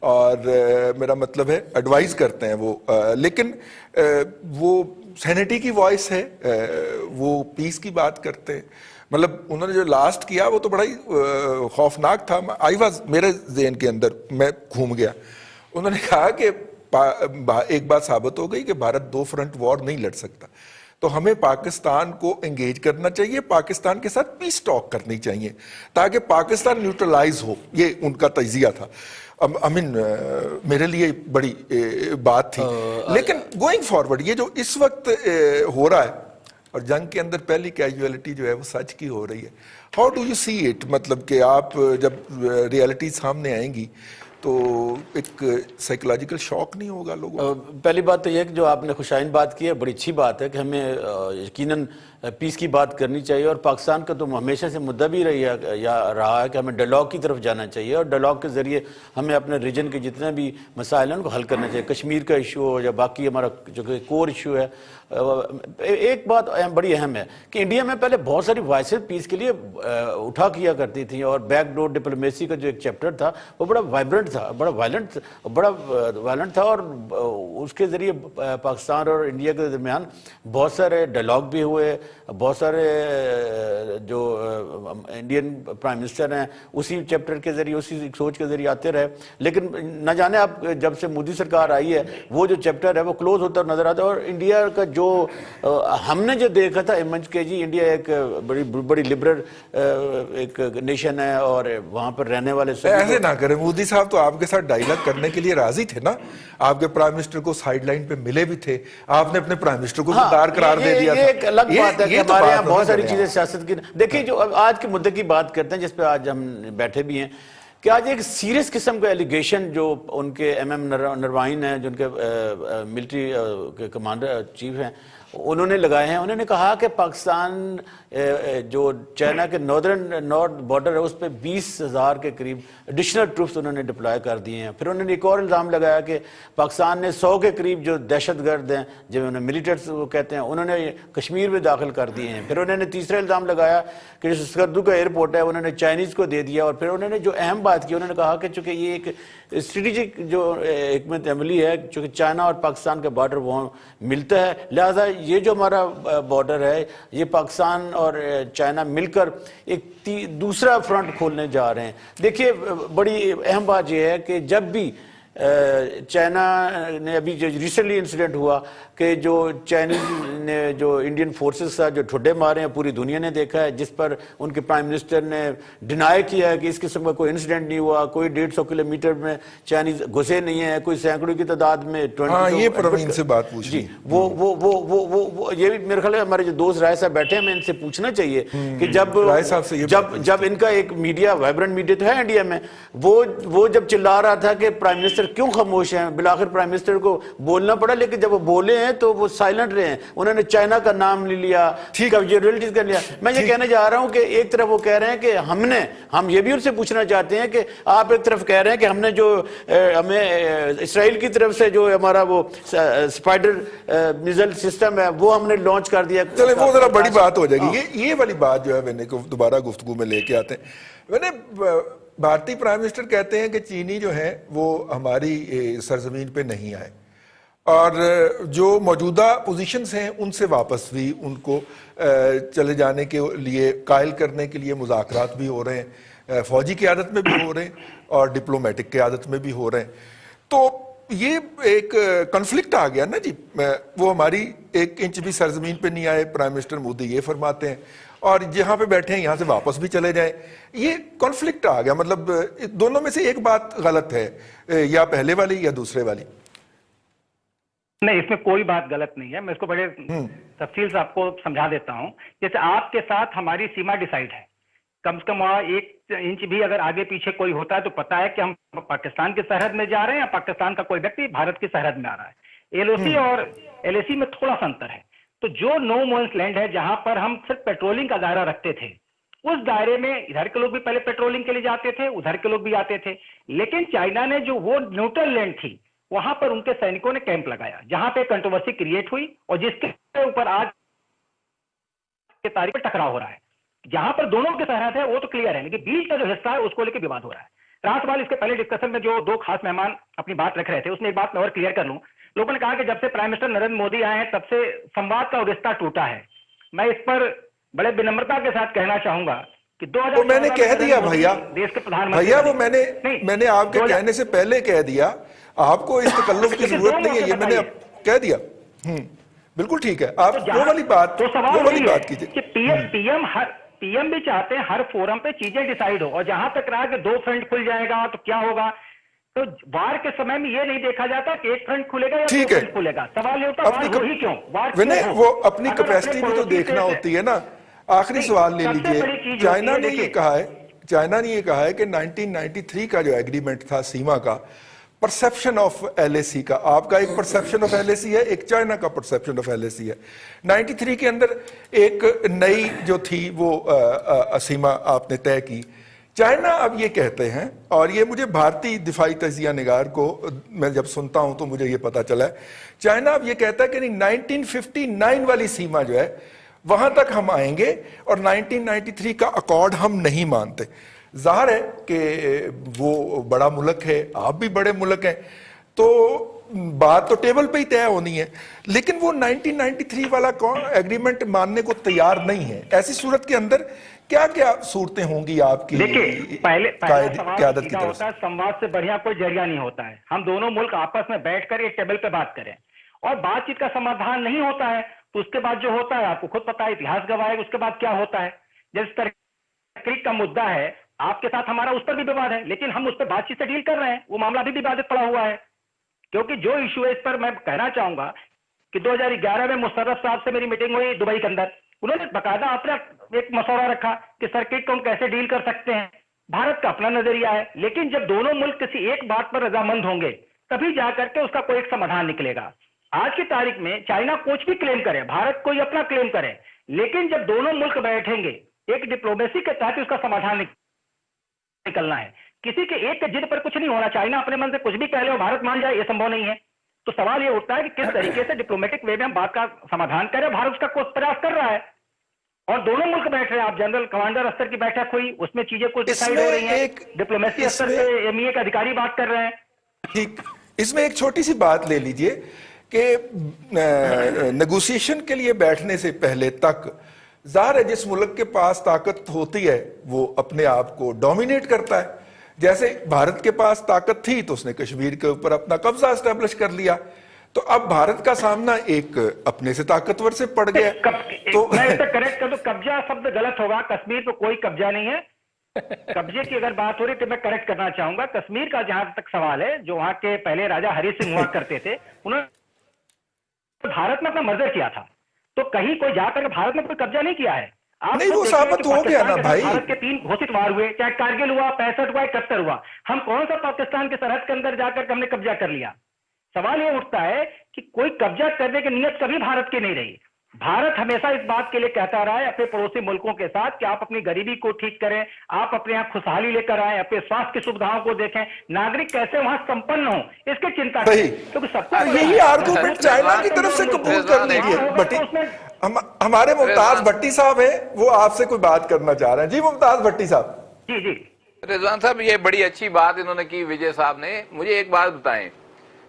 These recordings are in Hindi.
और मेरा मतलब है एडवाइस करते हैं वो, लेकिन वो सैनिटी की वॉइस है, वो पीस की बात करते हैं। मतलब उन्होंने जो लास्ट किया वो तो बड़ा ही खौफनाक था। मेरे ज़हन के अंदर मैं घूम गया। उन्होंने कहा कि एक बात साबित हो गई कि भारत 2 फ्रंट वॉर नहीं लड़ सकता, तो हमें पाकिस्तान को एंगेज करना चाहिए, पाकिस्तान के साथ पीस टॉक करनी चाहिए ताकि पाकिस्तान न्यूट्रलाइज हो। ये उनका तजिया था। मेरे लिए बड़ी बात थी। लेकिन गोइंग फॉरवर्ड ये जो इस वक्त हो रहा है, और जंग के अंदर पहली कैजुअलिटी जो है वो सच की हो रही है। How do you see it? मतलब कि आप जब रियलिटी सामने आएंगी तो एक साइकोलॉजिकल शॉक नहीं होगा लोगों को? पहली बात तो यह कि जो आपने खुशाइन बात की है, बड़ी अच्छी बात है कि हमें यकीनन पीस की बात करनी चाहिए। और पाकिस्तान का तो हमेशा से मुद्दा भी रहा है कि हमें डायलॉग की तरफ जाना चाहिए और डायलॉग के ज़रिए हमें अपने रीजन के जितने भी मसाइल हैं उनको हल करना चाहिए। कश्मीर का इशू हो या बाकी हमारा जो कि कोर इशू है। एक बात बड़ी अहम है कि इंडिया में पहले बहुत सारी वॉइसेस पीस के लिए उठा किया करती थी, और बैकडोर डिप्लोमेसी का जो एक चैप्टर था वो बड़ा वाइब्रेंट था, बड़ा वायलेंट था, और उसके ज़रिए पाकिस्तान और इंडिया के दरमियान बहुत सारे डायलॉग भी हुए। बहुत सारे जो इंडियन प्राइम मिनिस्टर हैं उसी चैप्टर के ज़रिए, उसी सोच के ज़रिए आते रहे। लेकिन न जाने आप जब से मोदी सरकार आई है वो जो चैप्टर है वो क्लोज होता नजर आता है। और इंडिया का जो हमने जो देखा था इमेज के जी, इंडिया एक बड़ी लिबरल एक नेशन है और वहाँ पर रहने वाले ऐसे ना करें। मोदी साहब तो आपके साथ डायलॉग करने के लिए राजी थे ना, आपके प्राइम मिनिस्टर को साइडलाइन पे मिले भी थे, आपने अपने प्राइम मिनिस्टर को गद्दार करार दे दिया था। एक अलग बात है कि हमारे यहाँ बहुत सारी चीजें सियासत की। देखिए जो आज के मुद्दे की बात करते हैं जिस पे आज हम बैठे भी हैं, कि आज एक सीरियस किस्म का एलिगेशन जो उनके नरवाइन हैं, जो उनके मिलिट्री के कमांडर चीफ हैं, उन्होंने लगाए हैं। उन्होंने कहा कि पाकिस्तान जो चाइना के नॉर्थ बॉर्डर है उस पर 20,000 के करीब एडिशनल ट्रूप्स उन्होंने डिप्लॉय कर दिए हैं। फिर उन्होंने एक और इल्ज़ाम लगाया कि पाकिस्तान ने 100 के करीब जो दहशतगर्द हैं, जो उन्हें मिलिटेंट्स वो कहते हैं, उन्होंने कश्मीर में दाखिल कर दिए हैं। फिर उन्होंने तीसरा इल्ज़ाम लगाया कि जो स्कर्दू का एयरपोर्ट है उन्होंने चाइनीज़ को दे दिया। और फिर उन्होंने जो अहम बात की, उन्होंने कहा कि चूँकि ये एक स्ट्रेटिजिक जो हिकमत अमली है, चूँकि चाइना और पाकिस्तान का बॉर्डर वहाँ मिलता है, लिहाजा ये जो हमारा बॉर्डर है ये पाकिस्तान और चाइना मिलकर एक दूसरा फ्रंट खोलने जा रहे हैं। देखिए बड़ी अहम बात यह है कि जब भी चाइना ने अभी जो रिसेंटली इंसिडेंट हुआ कि जो चाइनीज ने जो इंडियन फोर्सेस का जो ठुड्डे मारे हैं पूरी दुनिया ने देखा है, जिस पर उनके प्राइम मिनिस्टर ने डिनाई किया है कि इस किस्म का कोई इंसिडेंट नहीं हुआ, कोई 150 किलोमीटर में चाइनीज घुसे नहीं है, कोई सैकड़ों की तादाद में 20। ये प्रवीण से बात पूछ जी, वो ये भी मेरे ख्याल है हमारे जो दोस्त राय साहब बैठे हैं, हमें इनसे पूछना चाहिए कि जब इनका एक मीडिया, वाइब्रेंट मीडिया तो है इंडिया में, वो जब चिल्ला रहा था कि प्राइम मिनिस्टर क्यों खामोश हैं, बिलाखिर प्राइम मिनिस्टर को बोलना पड़ा, लेकिन जब वो बोले हैं तो वो साइलेंट रहे हैं। उन्होंने चाइना का नाम ले लिया, ठीक है, ये रिलेटिव कर लिया। मैं ये कहने जा रहा हूं कि एक तरफ वो कह रहे हैं कि हम ये भी उनसे पूछना चाहते हैं कि आप एक तरफ कह रहे हैं कि हमने जो हमें इसराइल की तरफ से जो हमारा वो स्पाइडर मिसाइल सिस्टम है वो हमने लॉन्च कर दिया। चले वो जरा बड़ी बात हो जाएगी। ये वाली बात जो है मैंने को दोबारा गुफ्तगू में लेके आते हैं। मैंने भारतीय प्राइम मिनिस्टर कहते हैं कि चीनी जो है वो हमारी सरजमीन पे नहीं आए, और जो मौजूदा पोजीशंस हैं उनसे वापस भी उनको चले जाने के लिए, कायल करने के लिए मुज़ाकरात भी हो रहे हैं, फौजी क़यादत में भी हो रहे हैं और डिप्लोमेटिक क़यादत में भी हो रहे हैं। तो ये एक कॉन्फ्लिक्ट आ गया ना जी। वो हमारी 1 इंच भी सरजमीन पे नहीं आए, प्राइम मिनिस्टर मोदी ये फरमाते हैं, और जहां पे बैठे हैं यहां से वापस भी चले जाएं। ये कॉन्फ्लिक्ट आ गया। मतलब दोनों में से एक बात गलत है, या पहले वाली या दूसरे वाली। नहीं, इसमें कोई बात गलत नहीं है। मैं इसको बड़े तफसील से आपको समझा देता हूं। जैसे आपके साथ हमारी सीमा डिसाइड है, कम से कम 1 इंच भी अगर आगे पीछे कोई होता है तो पता है कि हम पाकिस्तान की सरहद में जा रहे हैं या पाकिस्तान का कोई व्यक्ति भारत की सरहद में आ रहा है। एलओसी और एलएसी में थोड़ा सा अंतर है। तो जो नो मूव्स लैंड है जहां पर हम सिर्फ पेट्रोलिंग का दायरा रखते थे, उस दायरे में इधर के लोग भी पहले पेट्रोलिंग के लिए जाते थे, उधर के लोग भी आते थे। लेकिन चाइना ने जो वो न्यूट्रल लैंड थी वहां पर उनके सैनिकों ने कैंप लगाया, जहां पे कंट्रोवर्सी क्रिएट हुई और जिसके ऊपर आज के तारीख पर टकराव हो रहा है। जहां पर दोनों के सरहद है वो तो क्लियर है, लेकिन बीच का जो हिस्सा है उसको लेकर विवाद हो रहा है। रहा सवाल इसके पहले डिस्कशन में जो दो खास मेहमान अपनी बात रख रहे थे, उसमें एक बात मैं और क्लियर कर लूं। लोगों ने कहा कि जब से प्राइम मिनिस्टर नरेंद्र मोदी आए हैं तब से संवाद का रिश्ता टूटा है। मैं इस पर बड़े विनम्रता के साथ कहना चाहूंगा कि 2014 वो मैंने कह दिया भैया, देश के प्रधानमंत्री भैया वो मैंने आपके कहने से पहले कह दिया, आपको इस तकल्लुफ की जरूरत नहीं है, ये मैंने कह दिया। बिल्कुल ठीक है, आप वो वाली बात कीजिए कि पीएम भी चाहते हैं हर फोरम पे चीजें डिसाइड हो, और जहां तक रहा कि 2 फ्रंट खुल जाएगा तो क्या होगा, तो वार के समय में ये नहीं देखा जाता कि एक फ्रंट खुलेगा या 2 फ्रंट खुलेगा। सवाल ये होता है वार हो ही क्यों, वार क्यों हो? वो अपनी कैपेसिटी भी तो देखना होती है ना। आखिरी सवाल ले लीजिए, चाइना ने ये कहा है कि 1993 का जो एग्रीमेंट था सीमा का, परसेप्शन ऑफ एलएसी का, आपका एक परसेप्शन ऑफ एलएसी है, एक चाइना का परसेप्शन ऑफ एलएसी है। 93 के अंदर एक नई जो थी वो सीमा आपने तय की। चाइना अब ये कहते हैं, और ये मुझे भारतीय दिफाई तजिया निगार को मैं जब सुनता हूं तो मुझे ये पता चला है, चाइना अब ये कहता है कि नहीं 1959 वाली सीमा जो है वहां तक हम आएंगे और 1993 का अकॉर्ड हम नहीं मानते। जाहिर है कि वो बड़ा मुल्क है, आप भी बड़े मुल्क हैं, तो बात तो टेबल पे ही तय होनी है, लेकिन वो 1993 वाला एग्रीमेंट मानने को तैयार नहीं है। ऐसी सूरत के अंदर क्या क्या सूरतें होंगी आपकी? देखिए, पहले क़यादत की तरफ से संवाद से बढ़िया कोई जरिया नहीं होता है। हम दोनों मुल्क आपस में बैठकर एक टेबल पे बात करें, और बातचीत का समाधान नहीं होता है तो उसके बाद जो होता है आपको खुद पता है, इतिहास गवाह है उसके बाद क्या होता है। जिस तरह का मुद्दा है आपके साथ हमारा, उस पर भी विवाद है, लेकिन हम उस पर बातचीत से डील कर रहे हैं, वो मामला भी विवादित पड़ा हुआ है। क्योंकि जो इशू है, इस पर मैं कहना चाहूंगा कि 2011 में मुशर्रफ साहब से मेरी मीटिंग हुई दुबई के अंदर, उन्होंने बकायदा अपना एक मसौदा रखा कि सर्किट को हम कैसे डील कर सकते हैं। भारत का अपना नजरिया है, लेकिन जब दोनों मुल्क किसी एक बात पर रजामंद होंगे तभी जाकर के उसका कोई एक समाधान निकलेगा। आज की तारीख में चाइना कुछ भी क्लेम करे, भारत कोई अपना क्लेम करे, लेकिन जब दोनों मुल्क बैठेंगे एक डिप्लोमेसी के तहत उसका समाधान निकलना है। किसी के एक के जिद पर कुछ नहीं होना। चाइना अपने मन से कुछ भी कह ले और भारत मान जाए, ये संभव नहीं है। तो सवाल ये उठता है कि किस तरीके से डिप्लोमेटिक वे में हम बात का समाधान करें। भारत उसका कुछ प्रयास कर रहा है और दोनों मुल्क बैठ रहे हैं। आप जनरल कमांडर स्तर की बैठक हुई, उसमें चीजें कुछ डिसाइड हो रही हैं, डिप्लोमेसी स्तर पे एमईए के अधिकारी बात कर रहे हैं। ठीक, इसमें एक छोटी सी बात ले लीजिए कि नेगोशिएशन के लिए बैठने से पहले तक जाहिर है जिस मुल्क के पास ताकत होती है वो अपने आप को डोमिनेट करता है। जैसे भारत के पास ताकत थी तो उसने कश्मीर के ऊपर अपना कब्जा एस्टेब्लिश कर लिया, तो अब भारत का सामना एक अपने से ताकतवर से पड़ गया। तो मैं इसे करेक्ट कर दूं, कब्जा शब्द गलत होगा, कश्मीर पर कोई कब्जा नहीं है। कब्जे की अगर बात हो रही तो मैं करेक्ट करना चाहूंगा। कश्मीर का जहां तक सवाल है, जो वहां के पहले राजा हरि सिंह हुआ करते थे, उन्होंने भारत में अपना मर्जर किया था, तो कहीं कोई जाकर भारत में कोई कब्जा नहीं किया है। आप नहीं, वो साबित हो गया ना भाई। भारत के 3 घोषित वार हुए, चाहे कारगिल हुआ, 65 हुआ, 71 हुआ, हम कौन सा पाकिस्तान के सरहद के अंदर जाकर हमने कब्जा कर लिया? सवाल ये उठता है कि कोई कब्जा करने की नीयत कभी भारत की नहीं रही। भारत हमेशा इस बात के लिए कहता रहा है अपने पड़ोसी मुल्कों के साथ कि आप अपनी गरीबी को ठीक करें, आप अपने यहाँ खुशहाली लेकर आए, अपने स्वास्थ्य की सुविधाओं को देखें, नागरिक कैसे वहां संपन्न हो इसकी चिंता करें। क्योंकि सबको यही आर्गुमेंट चाइना की तरफ से कबूल कर लीजिए। भट्टी, हमारे मुमताज भट्टी साहब हैं, वो आपसे कोई बात करना चाह रहे हैं। जी मुमताज भट्टी साहब। जी जी रिजवान साहब, ये बड़ी अच्छी बात इन्होंने की विजय साहब ने। मुझे एक बात बताएं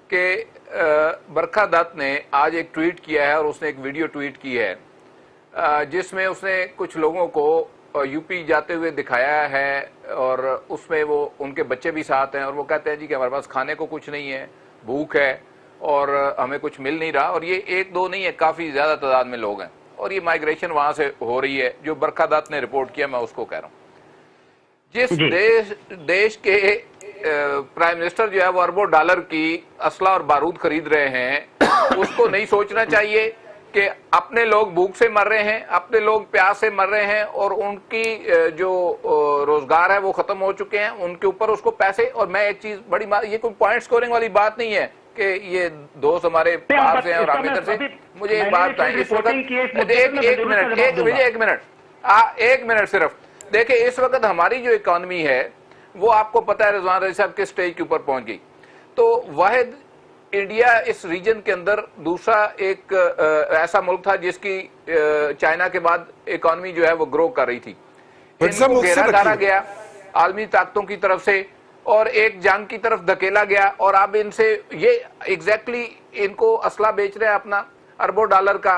कि बरखा दत्त ने आज एक ट्वीट किया है और उसने एक वीडियो ट्वीट की है जिसमें उसने कुछ लोगों को यूपी जाते हुए दिखाया है और उसमें वो उनके बच्चे भी साथ हैं और वो कहते हैं जी कि हमारे पास खाने को कुछ नहीं है, भूख है और हमें कुछ मिल नहीं रहा। और ये 1-2 नहीं है, काफ़ी ज़्यादा तादाद में लोग हैं और ये माइग्रेशन वहाँ से हो रही है। जो बरखा दत्त ने रिपोर्ट किया, मैं उसको कह रहा हूँ। जिस देश के प्राइम मिनिस्टर जो है वो अरबों डॉलर की असला और बारूद खरीद रहे हैं, उसको नहीं सोचना चाहिए कि अपने लोग भूख से मर रहे हैं, अपने लोग प्यास से मर रहे हैं और उनकी जो रोजगार है वो खत्म हो चुके हैं, उनके ऊपर उसको पैसे। और मैं एक चीज बड़ी बात, ये कोई पॉइंट स्कोरिंग वाली बात नहीं है कि ये दोस्त हमारे बाहर से हैं और हम इधर से। मुझे एक बात बताएं, इस वक्त एक मिनट सिर्फ देखिए, इस वक्त हमारी जो इकोनॉमी है वो आपको पता है रिजवान रईस साहब किस स्टेज के ऊपर पहुंच गई। तो वाहिद इंडिया इस रीजन के अंदर दूसरा एक ऐसा मुल्क था जिसकी चाइना के बाद इकोनॉमी जो है वो ग्रो कर रही थी। इनको घेरा डाला गया आलमी ताकतों की तरफ से और एक जंग की तरफ धकेला गया, और अब इनसे ये एग्जैक्टली इनको असला बेच रहे हैं अपना अरबों डॉलर का,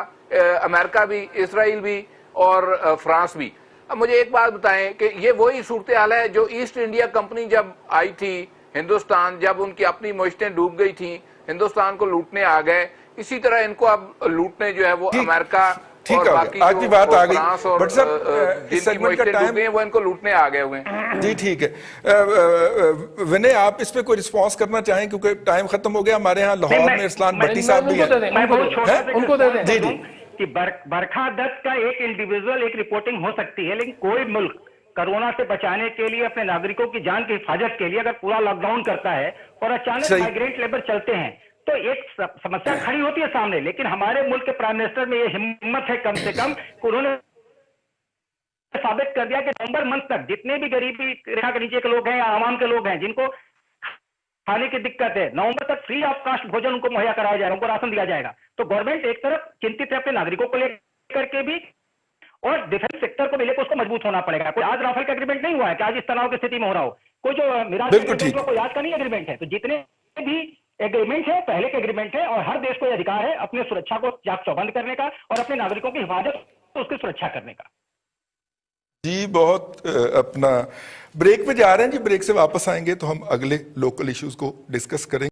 अमेरिका भी, इसराइल भी और फ्रांस भी। अब मुझे एक बात बताएं कि ये वही सूरत हाल है जो ईस्ट इंडिया कंपनी जब आई थी हिंदुस्तान, जब उनकी अपनी मशीनें डूब गई थी, हिंदुस्तान को लूटने आ गए, इसी तरह इनको अब लूटने जो है वो अमेरिका और बाकी आज की बात आ गई, फ्रांस और बट सर इस सेगमेंट का टाइम वो इनको लूटने आ गए हुए हैं। जी ठीक है, विनय आप इस पे कोई रिस्पांस करना चाहें क्योंकि टाइम खत्म हो गया हमारे यहाँ लाहौर में इरसलान भट्टी साहब भी हैं। मैं बहुत छोटा सा उनको दे दें। जी जी कि बरखा दत्त का एक इंडिविजुअल एक रिपोर्टिंग हो सकती है, लेकिन कोई मुल्क कोरोना से बचाने के लिए अपने नागरिकों की जान की हिफाजत के लिए अगर पूरा लॉकडाउन करता है और अचानक माइग्रेंट लेबर चलते हैं तो एक समस्या खड़ी होती है सामने। लेकिन हमारे मुल्क के प्राइम मिनिस्टर में ये हिम्मत है कम से कम, उन्होंने साबित कर दिया कि नवंबर मंथ तक जितने भी गरीबी रेखा के नीचे के लोग हैं या आवाम के लोग हैं जिनको खाने की दिक्कत है, नवंबर तक फ्री ऑफ कास्ट भोजन उनको मुहैया कराया जाएगा, उनको राशन दिया जाएगा। तो गवर्नमेंट एक तरफ चिंतित है अपने नागरिकों को लेकर के भी, और डिफेंस सेक्टर को भी लेकर उसको मजबूत होना पड़ेगा। कोई आज राफेल का एग्रीमेंट नहीं हुआ है कि आज इस तनाव की स्थिति में हो रहा हो, कोई जो मिराज कोई आज का नहीं एग्रीमेंट है। तो जितने भी एग्रीमेंट है पहले के एग्रीमेंट है, और हर देश को अधिकार है अपने सुरक्षा को चाक चौबंद करने का और अपने नागरिकों की हिफाजत उसकी सुरक्षा करने का। जी बहुत अपना ब्रेक पे जा रहे हैं जी, ब्रेक से वापस आएंगे तो हम अगले लोकल इश्यूज को डिस्कस करेंगे।